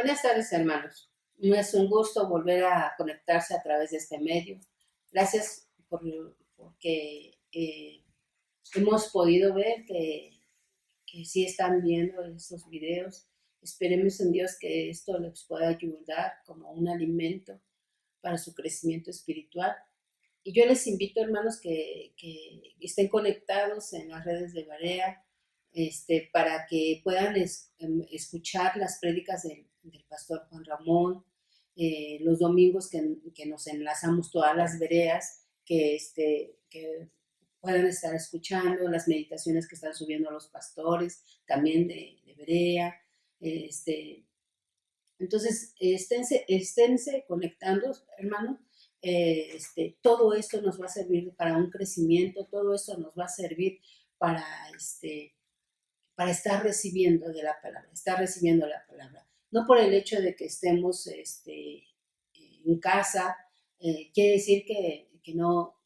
Buenas tardes, hermanos. Es un gusto volver a conectarse a través de este medio. Gracias porque hemos podido ver que sí están viendo estos videos. Esperemos en Dios que esto les pueda ayudar como un alimento para su crecimiento espiritual. Y yo les invito, hermanos, que estén conectados en las redes de Berea, para que puedan escuchar las prédicas del pastor Juan Ramón, los domingos que nos enlazamos todas las Bereas, que puedan estar escuchando las meditaciones que están subiendo los pastores, también de Berea. Entonces, esténse conectando, hermanos. Todo esto nos va a servir para un crecimiento, todo esto nos va a servir para, para estar recibiendo de la palabra, estar recibiendo la palabra. No por el hecho de que estemos en casa, quiere decir que no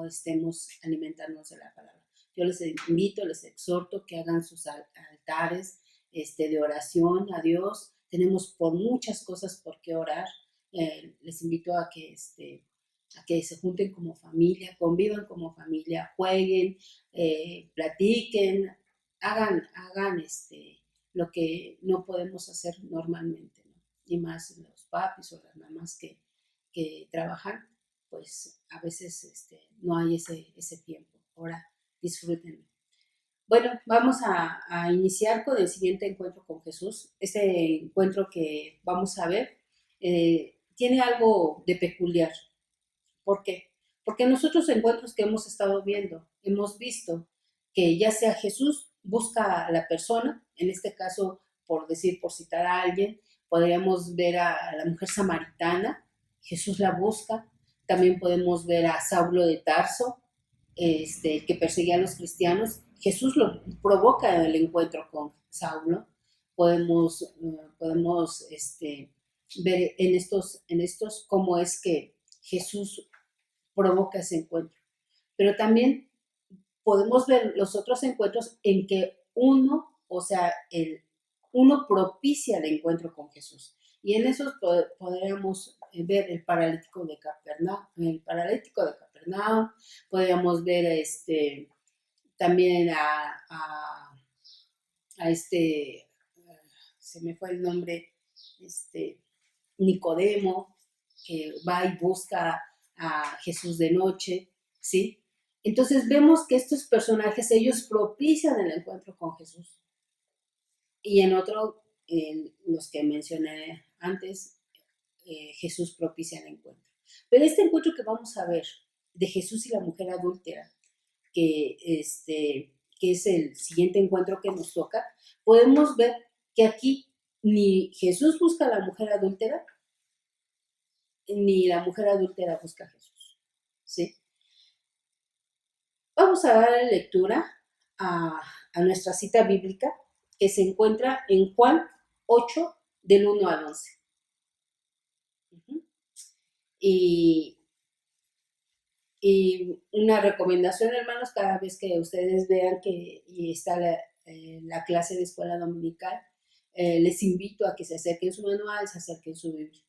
estemos alimentándonos de la palabra. Yo les invito, les exhorto que hagan sus altares de oración a Dios. Tenemos por muchas cosas por qué orar. Les invito a que se junten como familia, convivan como familia, jueguen, platiquen, hagan lo que no podemos hacer normalmente, ¿no? Y más los papis o las mamás que trabajan, pues a veces no hay ese tiempo. Ahora disfrútenlo. Bueno, vamos a iniciar con el siguiente encuentro con Jesús. Este encuentro que vamos a ver tiene algo de peculiar. ¿Por qué? Porque en los otros encuentros que hemos estado viendo, hemos visto que ya sea Jesús busca a la persona, en este caso, por citar a alguien, podríamos ver a la mujer samaritana, Jesús la busca. También podemos ver a Saulo de Tarso, que perseguía a los cristianos. Jesús lo provoca el encuentro con Saulo. Podemos ver en estos cómo es que Jesús provoca ese encuentro. Pero también podemos ver los otros encuentros en que uno propicia el encuentro con Jesús. Y en esos podríamos ver el paralítico de Capernaum, podríamos ver también se me fue el nombre, Nicodemo, que va y busca a Jesús de noche, ¿sí? Entonces vemos que estos personajes, ellos propician el encuentro con Jesús. Y en los que mencioné antes, Jesús propicia el encuentro. Pero este encuentro que vamos a ver de Jesús y la mujer adúltera, que es el siguiente encuentro que nos toca, podemos ver que aquí ni Jesús busca a la mujer adúltera, ni la mujer adúltera busca a Jesús, ¿sí? Vamos a dar lectura a nuestra cita bíblica que se encuentra en Juan 8, del 1 al 11. Y una recomendación, hermanos, cada vez que ustedes vean que está la clase de escuela dominical, les invito a que se acerquen su manual, se acerquen su Biblia.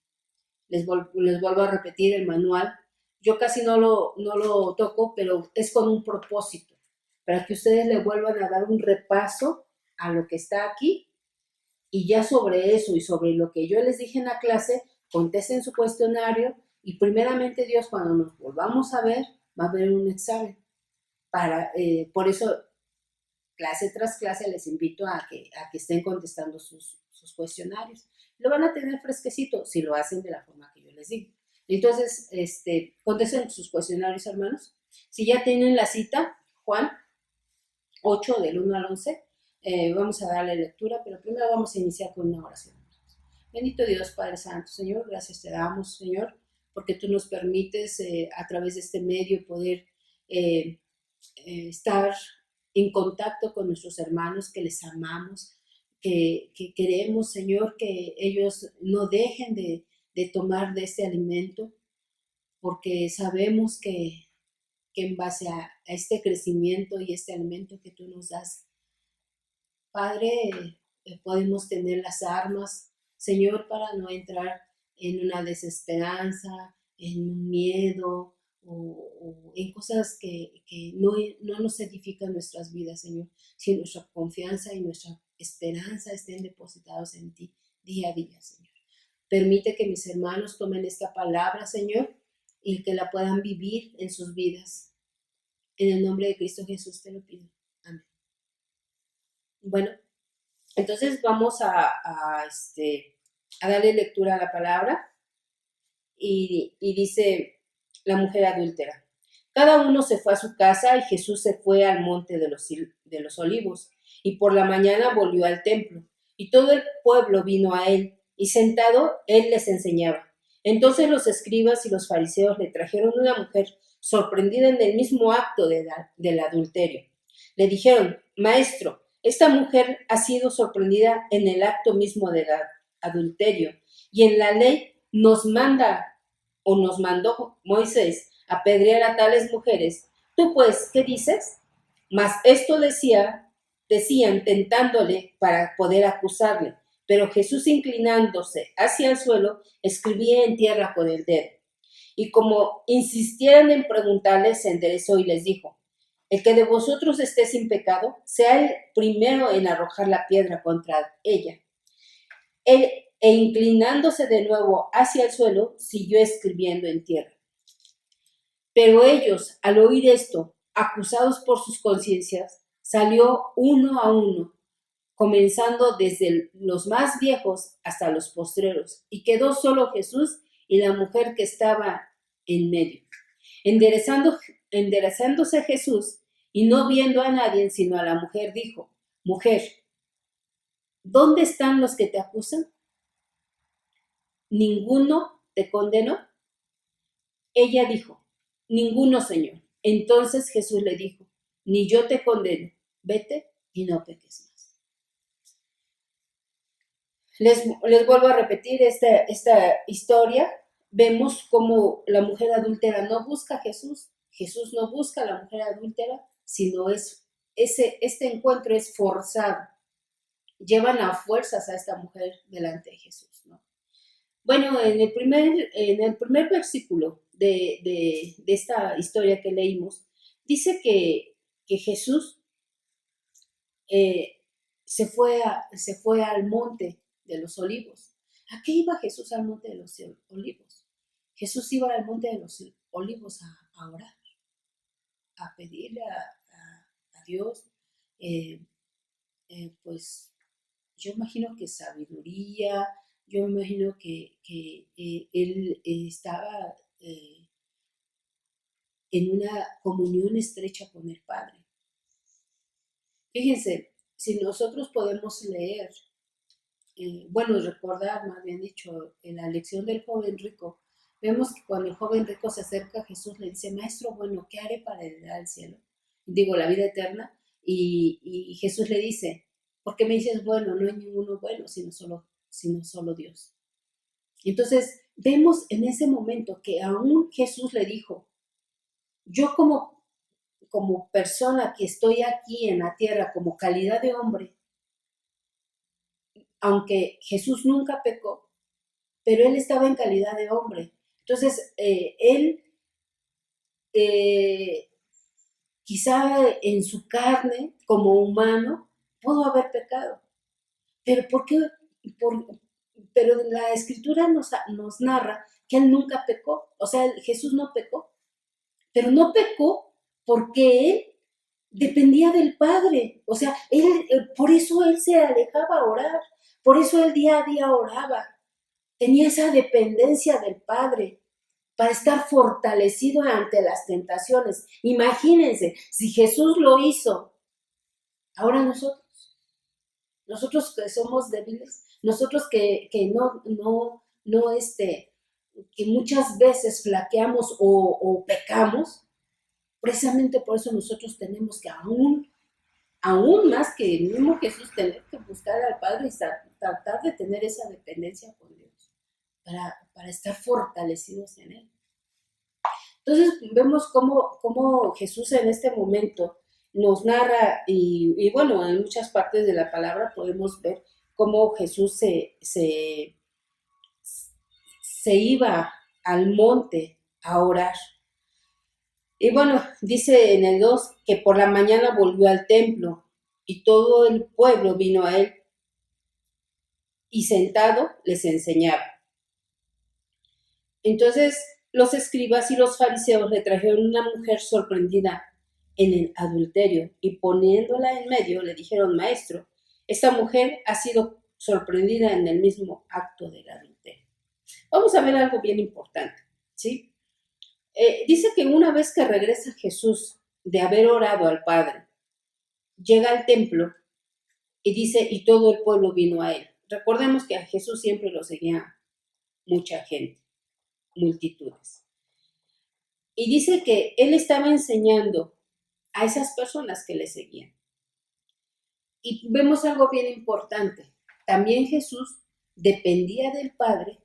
Les vuelvo a repetir el manual. Yo casi no lo toco, pero es con un propósito, para que ustedes le vuelvan a dar un repaso a lo que está aquí, y ya sobre eso y sobre lo que yo les dije en la clase, contesten su cuestionario, y primeramente Dios, cuando nos volvamos a ver, va a haber un examen. Por eso, clase tras clase, les invito a que estén contestando sus cuestionarios. Lo van a tener fresquecito si lo hacen de la forma que yo les digo. Entonces, contesten sus cuestionarios, hermanos. Si ya tienen la cita, Juan 8, del 1 al 11, vamos a darle lectura, pero primero vamos a iniciar con una oración. Bendito Dios, Padre Santo, Señor, gracias te damos, Señor, porque tú nos permites a través de este medio poder estar en contacto con nuestros hermanos, que les amamos, que queremos, Señor, que ellos no dejen de tomar de este alimento, porque sabemos que en base a este crecimiento y este alimento que tú nos das, Padre, podemos tener las armas, Señor, para no entrar en una desesperanza, en un miedo o en cosas que no nos edifican nuestras vidas, Señor, si nuestra confianza y nuestra esperanza estén depositados en ti día a día, Señor. Permite que mis hermanos tomen esta palabra, Señor, y que la puedan vivir en sus vidas. En el nombre de Cristo Jesús te lo pido. Amén. Bueno, entonces vamos a darle lectura a la palabra y dice la mujer adúltera. Cada uno se fue a su casa y Jesús se fue al monte de los Olivos y por la mañana volvió al templo y todo el pueblo vino a él y sentado él les enseñaba. Entonces los escribas y los fariseos le trajeron una mujer sorprendida en el mismo acto del adulterio. Le dijeron, Maestro, esta mujer ha sido sorprendida en el acto mismo del adulterio y en la ley nos mandó Moisés apedrear a tales mujeres. Tú pues, ¿qué dices? Mas esto decían tentándole para poder acusarle. Pero Jesús, inclinándose hacia el suelo, escribía en tierra con el dedo. Y como insistieran en preguntarle, se enderezó y les dijo, el que de vosotros esté sin pecado, sea el primero en arrojar la piedra contra ella. E inclinándose de nuevo hacia el suelo, siguió escribiendo en tierra. Pero ellos, al oír esto, acusados por sus conciencias, salió uno a uno, comenzando desde los más viejos hasta los postreros, y quedó solo Jesús y la mujer que estaba en medio. Enderezándose Jesús y no viendo a nadie sino a la mujer, dijo, Mujer, ¿dónde están los que te acusan? ¿Ninguno te condenó? Ella dijo, Ninguno, Señor. Entonces Jesús le dijo, Ni yo te condeno, vete y no peques más. Les vuelvo a repetir esta historia. Vemos cómo la mujer adúltera no busca a Jesús. Jesús no busca a la mujer adúltera, sino este encuentro es forzado. Llevan a fuerzas a esta mujer delante de Jesús, ¿no? Bueno, en el primer versículo de esta historia que leímos, dice que Jesús se fue al monte de los Olivos. ¿A qué iba Jesús al monte de los Olivos? Jesús iba al monte de los Olivos a orar, a pedirle a Dios, pues yo imagino que sabiduría, yo me imagino que él estaba en una comunión estrecha con el Padre. Fíjense, si nosotros podemos leer, recordar, más bien dicho, en la lección del joven rico, vemos que cuando el joven rico se acerca a Jesús, le dice, Maestro, bueno, ¿qué haré para heredar el cielo? Digo, la vida eterna. Y Jesús le dice, ¿por qué me dices bueno? No hay ninguno bueno, sino solo Dios. Entonces, vemos en ese momento que aún Jesús le dijo, yo como persona que estoy aquí en la tierra, como calidad de hombre, aunque Jesús nunca pecó, pero él estaba en calidad de hombre. Entonces, él quizá en su carne, como humano, pudo haber pecado. Pero ¿por qué? Pero la Escritura nos narra que él nunca pecó. O sea, Jesús no pecó. Pero no pecó porque él dependía del Padre. O sea, por eso él se alejaba a orar. Por eso él día a día oraba. Tenía esa dependencia del Padre para estar fortalecido ante las tentaciones. Imagínense, si Jesús lo hizo, ahora nosotros que somos débiles, nosotros que que muchas veces flaqueamos o pecamos, precisamente por eso nosotros tenemos que aún más que el mismo Jesús, tener que buscar al Padre y tratar de tener esa dependencia con Dios para estar fortalecidos en Él. Entonces vemos cómo Jesús en este momento nos narra y bueno, en muchas partes de la palabra podemos ver cómo Jesús se iba al monte a orar. Y bueno, dice en el 2 que por la mañana volvió al templo y todo el pueblo vino a él y sentado les enseñaba. Entonces los escribas y los fariseos le trajeron una mujer sorprendida en el adulterio y poniéndola en medio le dijeron, maestro, esta mujer ha sido sorprendida en el mismo acto del adulterio. Vamos a ver algo bien importante, ¿sí? Dice que una vez que regresa Jesús de haber orado al Padre, llega al templo y dice, y todo el pueblo vino a él. Recordemos que a Jesús siempre lo seguía mucha gente, multitudes. Y dice que él estaba enseñando a esas personas que le seguían. Y vemos algo bien importante. También Jesús dependía del Padre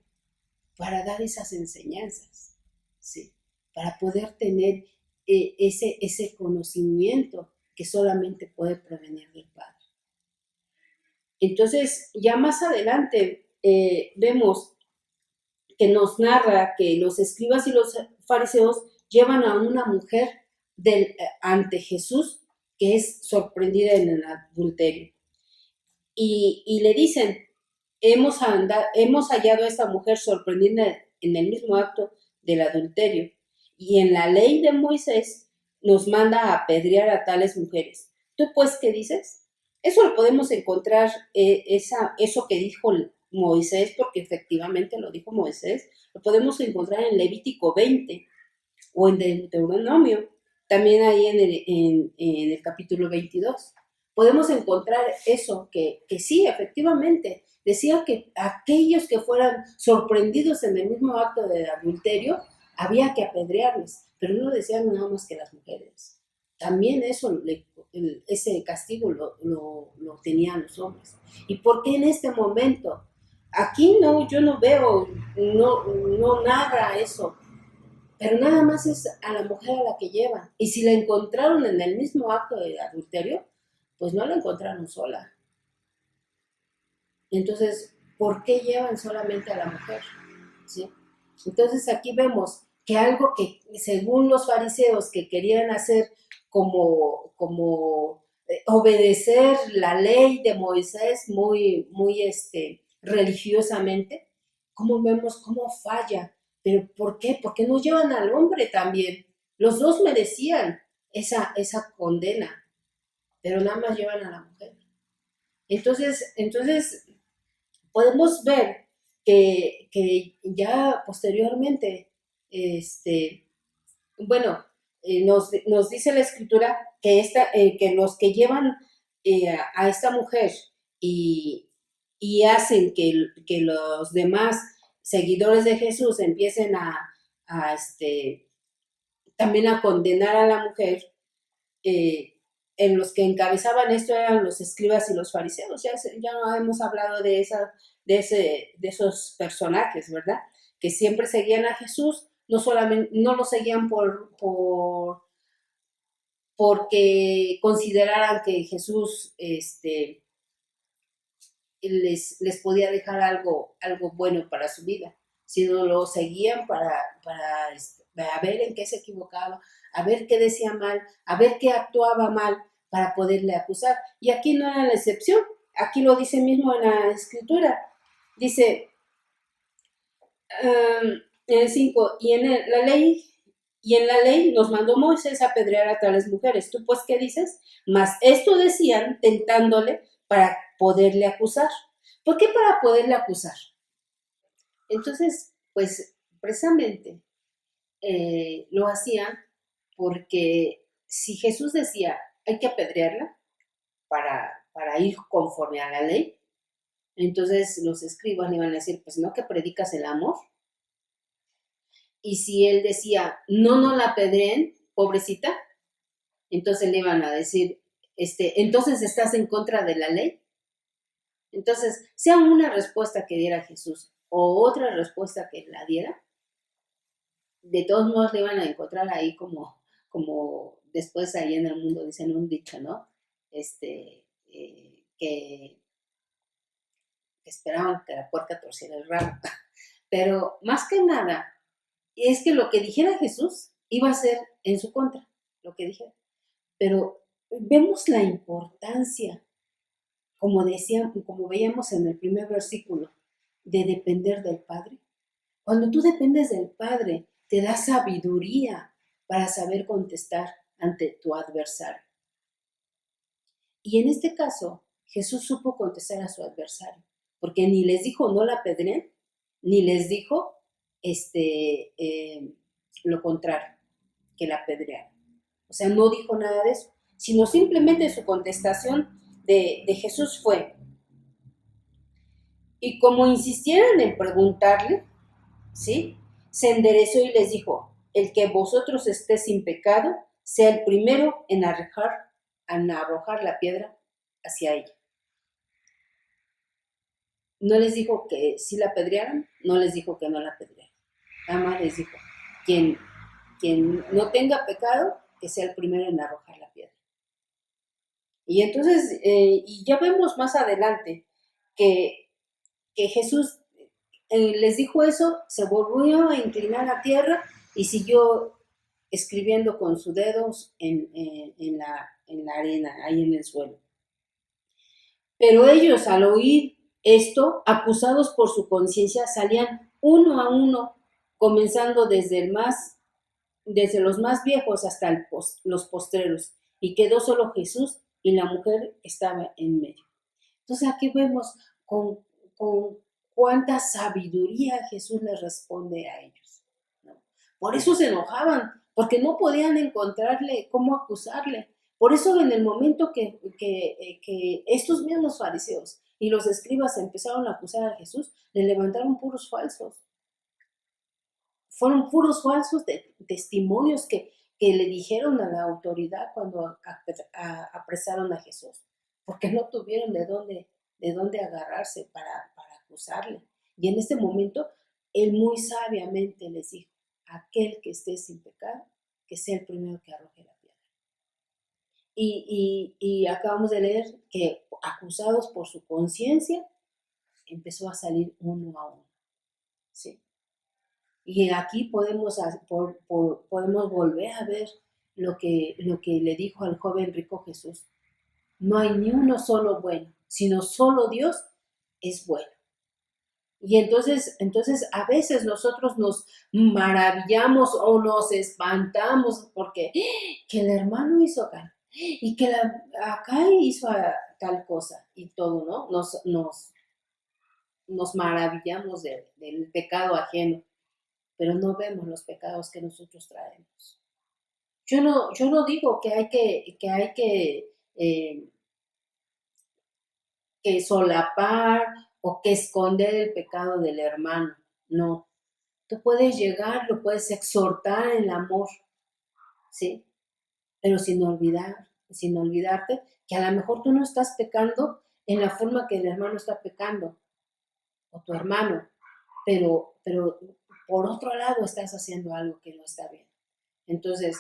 para dar esas enseñanzas, ¿sí? Para poder tener ese conocimiento que solamente puede provenir del Padre. Entonces, ya más adelante vemos que nos narra que los escribas y los fariseos llevan a una mujer ante Jesús que es sorprendida en el adulterio. Y le dicen, hemos hallado a esta mujer sorprendida en el mismo acto del adulterio. Y en la ley de Moisés nos manda a apedrear a tales mujeres. ¿Tú pues qué dices? Eso lo podemos encontrar, eso que dijo Moisés, porque efectivamente lo dijo Moisés, lo podemos encontrar en Levítico 20 o en Deuteronomio, también ahí en el capítulo 22. Podemos encontrar eso, que sí, efectivamente, decía que aquellos que fueran sorprendidos en el mismo acto de adulterio, había que apedrearles, pero no decían nada más que las mujeres. También eso, ese castigo lo tenían los hombres. ¿Y por qué en este momento? Aquí no, yo no veo, no narra eso, pero nada más es a la mujer a la que llevan. Y si la encontraron en el mismo acto de adulterio, pues no la encontraron sola. Entonces, ¿por qué llevan solamente a la mujer? ¿Sí? Entonces aquí vemos que algo que según los fariseos que querían hacer como obedecer la ley de Moisés muy religiosamente, ¿cómo vemos cómo falla? ¿Pero por qué? Porque no llevan al hombre también. Los dos merecían esa condena, pero nada más llevan a la mujer. Entonces podemos ver que ya posteriormente, bueno, nos dice la escritura que los que llevan a esta mujer y hacen que los demás seguidores de Jesús empiecen a también a condenar a la mujer, en los que encabezaban esto eran los escribas y los fariseos. Ya no hemos hablado de esos personajes, ¿verdad? Que siempre seguían a Jesús, no lo seguían porque consideraran que Jesús les podía dejar algo bueno para su vida, sino lo seguían a ver en qué se equivocaba, a ver qué decía mal, a ver qué actuaba mal para poderle acusar. Y aquí no era la excepción, aquí lo dice mismo en la escritura. Dice en el 5, y en la ley nos mandó Moisés a apedrear a tales mujeres. ¿Tú pues qué dices? Mas esto decían tentándole para poderle acusar. ¿Por qué para poderle acusar? Entonces, pues precisamente lo hacían porque si Jesús decía hay que apedrearla para ir conforme a la ley, entonces los escribas le iban a decir, pues no, que predicas el amor. Y si él decía, no la apedreen, pobrecita, entonces le iban a decir, entonces estás en contra de la ley. Entonces, sea una respuesta que diera Jesús o otra respuesta que la diera, de todos modos le iban a encontrar ahí como después ahí en el mundo dicen un dicho, ¿no? Que que esperaban que la puerca torciera el rabo. Pero más que nada, es que lo que dijera Jesús iba a ser en su contra, lo que dijera. Pero vemos la importancia, como decíamos, como veíamos en el primer versículo, de depender del Padre. Cuando tú dependes del Padre, te da sabiduría para saber contestar ante tu adversario. Y en este caso, Jesús supo contestar a su adversario, porque ni les dijo no la apedreen, ni les dijo lo contrario, que la apedrearan. O sea, no dijo nada de eso, sino simplemente su contestación de Jesús fue, y como insistieran en preguntarle, ¿sí? Se enderezó y les dijo, el que vosotros esté sin pecado, sea el primero en arrojar la piedra hacia ella. No les dijo que sí la apedrearan, no les dijo que no la apedrearan. Nada más les dijo, quien no tenga pecado, que sea el primero en arrojar la piedra. Y entonces, y ya vemos más adelante que Jesús les dijo eso, se volvió a inclinar a tierra y siguió escribiendo con sus dedos en la arena, ahí en el suelo. Pero ellos, al oír esto, acusados por su conciencia, salían uno a uno, comenzando desde los más viejos hasta los postreros, y quedó solo Jesús y la mujer estaba en medio. Entonces aquí vemos con cuánta sabiduría Jesús les responde a ellos, ¿no? Por eso se enojaban, porque no podían encontrarle cómo acusarle. Por eso en el momento que estos mismos fariseos y los escribas empezaron a acusar a Jesús, le levantaron puros falsos. Fueron puros falsos testimonios que le dijeron a la autoridad cuando apresaron a Jesús, porque no tuvieron de dónde agarrarse para acusarle. Y en este momento, él muy sabiamente les dijo, aquel que esté sin pecado, que sea el primero que arroje la piedra. Y acabamos de leer que acusados por su conciencia, empezó a salir uno a uno, ¿sí? Y aquí podemos volver a ver lo que le dijo al joven rico Jesús. No hay ni uno solo bueno, sino solo Dios es bueno. Y entonces a veces nosotros nos maravillamos o nos espantamos porque que el hermano hizo acá y que acá hizo tal cosa y todo, ¿no? Nos maravillamos del pecado ajeno, pero no vemos los pecados que nosotros traemos. Yo no digo que hay que solapar o que esconder el pecado del hermano. No. Tú puedes llegar, lo puedes exhortar en el amor, ¿sí? Pero sin olvidarte que a lo mejor tú no estás pecando en la forma que el hermano está pecando, o tu hermano, pero por otro lado estás haciendo algo que no está bien. Entonces,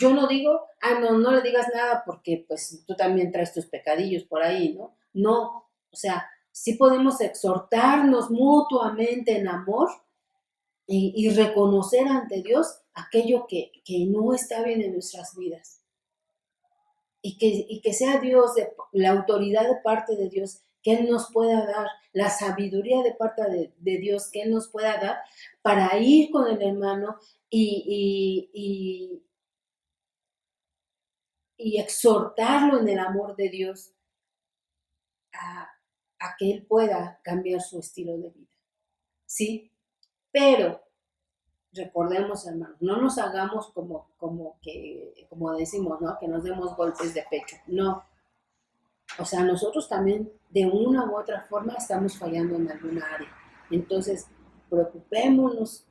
yo no digo, no le digas nada porque pues tú también traes tus pecadillos por ahí, ¿no? No, o sea, sí podemos exhortarnos mutuamente en amor y reconocer ante Dios aquello que no está bien en nuestras vidas. Y que sea Dios, la autoridad de parte de Dios, que Él nos pueda dar, la sabiduría de parte de Dios, que Él nos pueda dar para ir con el hermano y exhortarlo en el amor de Dios a que Él pueda cambiar su estilo de vida. ¿Sí? Pero recordemos, hermanos, no nos hagamos como decimos, ¿no? Que nos demos golpes de pecho. No. O sea, nosotros también de una u otra forma estamos fallando en alguna área. Entonces, preocupémonos.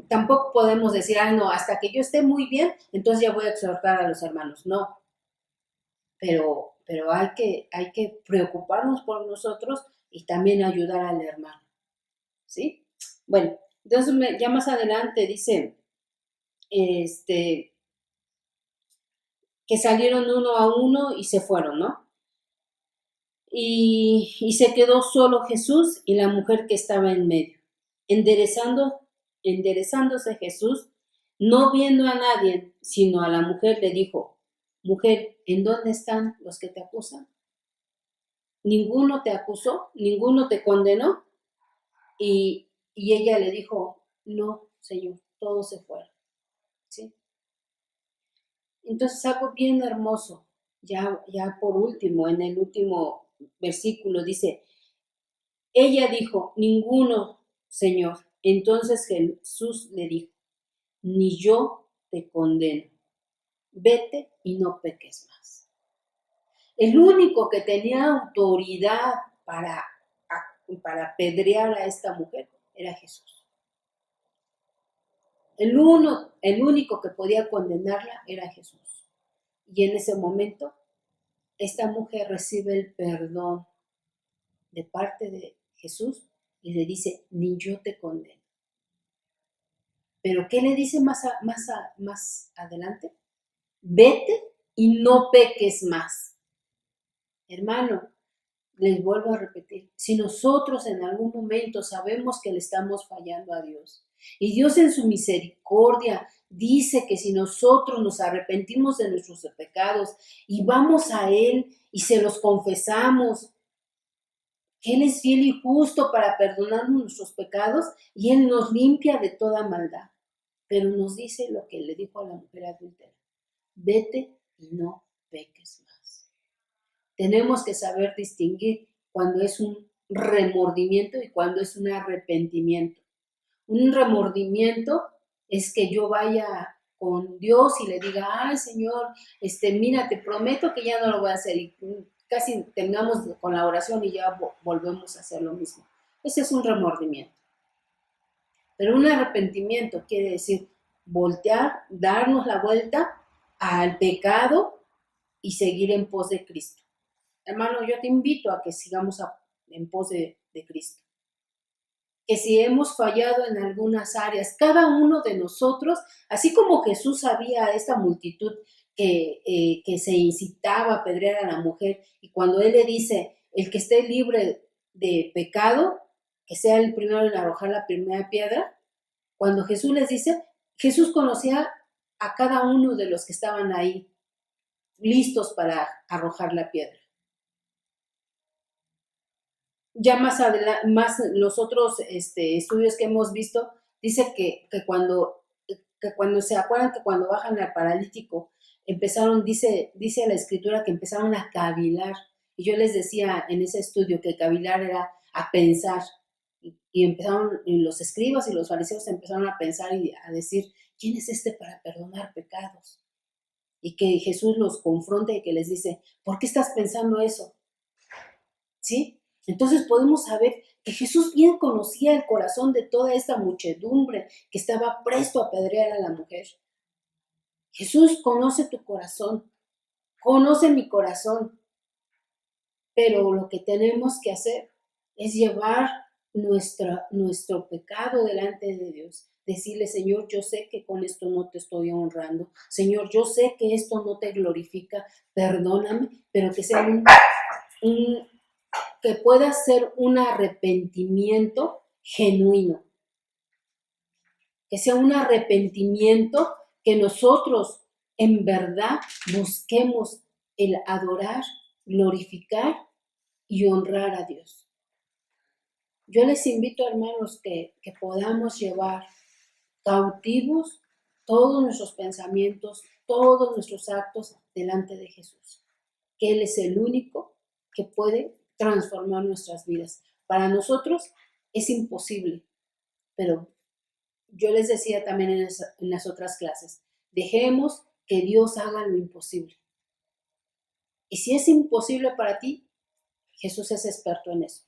Tampoco podemos decir, no, hasta que yo esté muy bien, entonces ya voy a exhortar a los hermanos. No. Pero hay que preocuparnos por nosotros y también ayudar al hermano. ¿Sí? Bueno, entonces ya más adelante dice, que salieron uno a uno y se fueron, ¿no? y se quedó solo Jesús y la mujer que estaba en medio. Enderezándose Jesús, no viendo a nadie, sino a la mujer, le dijo: mujer, ¿en dónde están los que te acusan? ¿Ninguno te acusó? ¿Ninguno te condenó? Y ella le dijo: no, Señor, todos se fueron. ¿Sí? Entonces, algo bien hermoso, ya por último, en el último versículo dice: ella dijo: ninguno, Señor. Entonces Jesús le dijo: ni yo te condeno, vete y no peques más. El único que tenía autoridad para apedrear a esta mujer era Jesús. El único que podía condenarla era Jesús. Y en ese momento, esta mujer recibe el perdón de parte de Jesús y le dice: ni yo te condeno. Pero ¿qué le dice más adelante? Vete y no peques más. Hermano, les vuelvo a repetir, si nosotros en algún momento sabemos que le estamos fallando a Dios, y Dios en su misericordia dice que si nosotros nos arrepentimos de nuestros pecados y vamos a Él y se los confesamos, que Él es fiel y justo para perdonarnos nuestros pecados y Él nos limpia de toda maldad. Pero nos dice lo que le dijo a la mujer adúltera: vete y no peques más. Tenemos que saber distinguir cuando es un remordimiento y cuando es un arrepentimiento. Un remordimiento es que yo vaya con Dios y le diga: ay, Señor, mira, te prometo que ya no lo voy a hacer, y casi terminamos con la oración y ya volvemos a hacer lo mismo. Ese es un remordimiento. Pero un arrepentimiento quiere decir voltear, darnos la vuelta al pecado y seguir en pos de Cristo. Hermano, yo te invito a que sigamos en pos de Cristo. Que si hemos fallado en algunas áreas, cada uno de nosotros, así como Jesús sabía a esta multitud que se incitaba a apedrear a la mujer, y cuando Él le dice: el que esté libre de pecado, que sea el primero en arrojar la primera piedra, cuando Jesús les dice, Jesús conocía a cada uno de los que estaban ahí, listos para arrojar la piedra. Ya más adelante, los otros estudios que hemos visto, dice que cuando se acuerdan que cuando bajan al paralítico, empezaron, dice la escritura, que empezaron a cavilar. Y yo les decía en ese estudio que cavilar era a pensar. Y empezaron, los escribas y los fariseos empezaron a pensar y a decir: ¿quién es este para perdonar pecados? Y que Jesús los confronta y que les dice: ¿por qué estás pensando eso? ¿Sí? Entonces podemos saber que Jesús bien conocía el corazón de toda esta muchedumbre que estaba presto a apedrear a la mujer. Jesús conoce tu corazón, conoce mi corazón, pero lo que tenemos que hacer es llevar nuestro pecado delante de Dios. Decirle: Señor, yo sé que con esto no te estoy honrando. Señor, yo sé que esto no te glorifica. Perdóname, pero que sea que pueda ser un arrepentimiento genuino. Que sea un arrepentimiento que nosotros en verdad busquemos el adorar, glorificar y honrar a Dios. Yo les invito, hermanos, que podamos llevar cautivos todos nuestros pensamientos, todos nuestros actos delante de Jesús, que Él es el único que puede transformar nuestras vidas. Para nosotros es imposible, pero yo les decía también en las otras clases, dejemos que Dios haga lo imposible. Y si es imposible para ti, Jesús es experto en eso.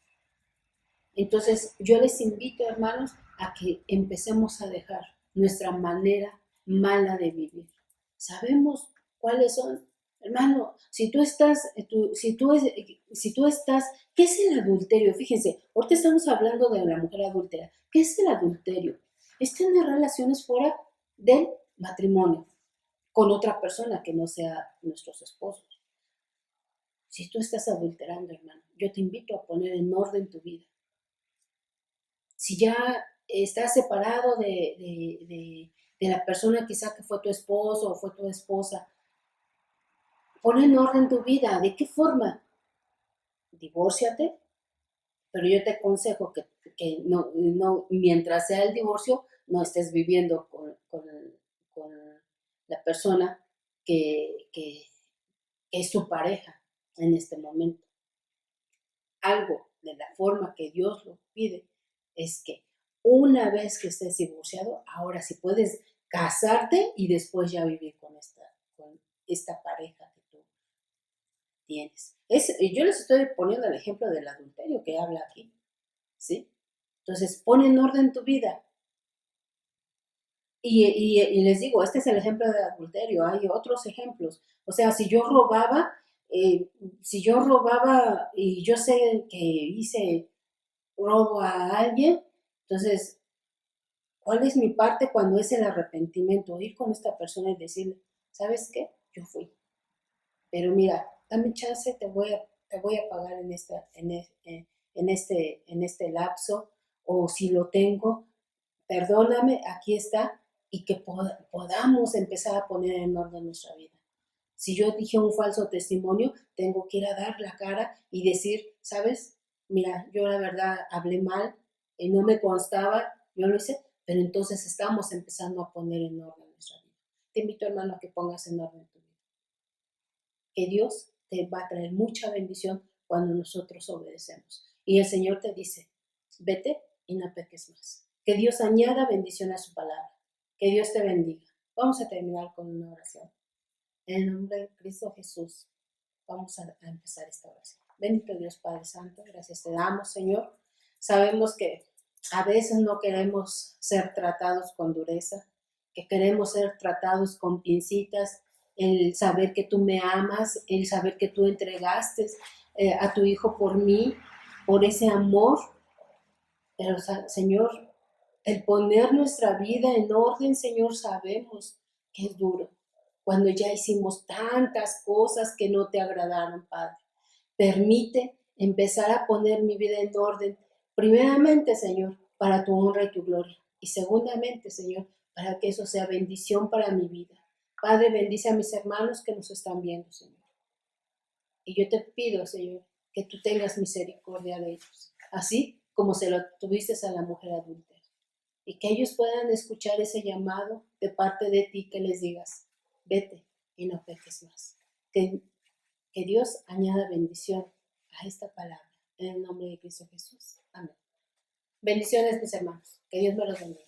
Entonces, yo les invito, hermanos, a que empecemos a dejar nuestra manera mala de vivir. Sabemos cuáles son. Hermano, si tú estás, ¿qué es el adulterio? Fíjense, ahorita estamos hablando de la mujer adúltera. ¿Qué es el adulterio? Es tener relaciones fuera del matrimonio con otra persona que no sea nuestros esposos. Si tú estás adulterando, hermano, yo te invito a poner en orden tu vida. Si ya estás separado de la persona quizá que fue tu esposo o fue tu esposa, pon en orden tu vida. ¿De qué forma? Divórciate, pero yo te aconsejo que no, mientras sea el divorcio, no estés viviendo con la persona que es tu pareja en este momento. Algo de la forma que Dios lo pide es que una vez que estés divorciado, ahora sí puedes casarte y después ya vivir con esta pareja que tú tienes. Yo les estoy poniendo el ejemplo del adulterio que habla aquí, ¿sí? Entonces, pon en orden tu vida. Y les digo, este es el ejemplo del adulterio, hay otros ejemplos. O sea, si yo robaba y yo sé que hice robo a alguien, entonces, ¿cuál es mi parte cuando es el arrepentimiento? Ir con esta persona y decirle, ¿sabes qué? Yo fui. Pero mira, dame chance, te voy a pagar en este lapso, o si lo tengo, perdóname, aquí está, y que podamos empezar a poner en orden nuestra vida. Si yo dije un falso testimonio, tengo que ir a dar la cara y decir, ¿sabes? Mira, yo la verdad hablé mal, no me constaba, yo lo hice, pero entonces estamos empezando a poner en orden nuestra vida. Te invito, hermano, a que pongas en orden tu vida. Que Dios te va a traer mucha bendición cuando nosotros obedecemos. Y el Señor te dice, vete y no peques más. Que Dios añada bendición a su palabra. Que Dios te bendiga. Vamos a terminar con una oración. En el nombre de Cristo Jesús, vamos a empezar esta oración. Bendito Dios Padre Santo, gracias te damos, Señor. Sabemos que a veces no queremos ser tratados con dureza, que queremos ser tratados con pincitas, el saber que tú me amas, el saber que tú entregaste a tu Hijo por mí, por ese amor. Pero, Señor, el poner nuestra vida en orden, Señor, sabemos que es duro. Cuando ya hicimos tantas cosas que no te agradaron, Padre. Permite empezar a poner mi vida en orden. Primeramente, Señor, para tu honra y tu gloria. Y segundamente, Señor, para que eso sea bendición para mi vida. Padre, bendice a mis hermanos que nos están viendo, Señor. Y yo te pido, Señor, que tú tengas misericordia de ellos, así como se lo tuviste a la mujer adúltera. Y que ellos puedan escuchar ese llamado de parte de ti, que les digas, vete y no peques más. Que Dios añada bendición a esta palabra. En el nombre de Cristo Jesús. Amén. Bendiciones, mis hermanos. Que Dios me los bendiga.